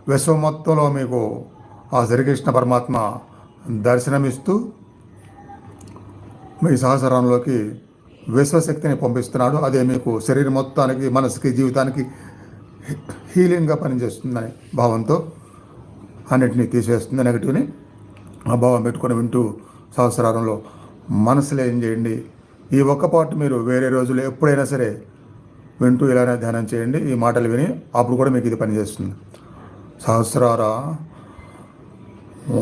విశ్వం మొత్తంలో మీకు ఆ శ్రీకృష్ణ పరమాత్మ దర్శనమిస్తూ మీ సహస్రారంలోకి విశ్వశక్తిని పంపిస్తున్నాడు. అదే మీకు శరీరం మొత్తానికి, మనసుకి, జీవితానికి హీలింగ్గా పనిచేస్తుందని భావంతో అన్నిటినీ తీసేస్తుంది. నెగిటివ్ని ఆ భావం పెట్టుకొని వింటూ సహస్రారంలో మనసులో ఏం చేయండి. ఈ ఒక్క పాటు మీరు వేరే రోజులు ఎప్పుడైనా సరే వింటూ ఇలానే ధ్యానం చేయండి. ఈ మాటలు విని అప్పుడు కూడా మీకు ఇది పనిచేస్తుంది. సహస్రార ఓ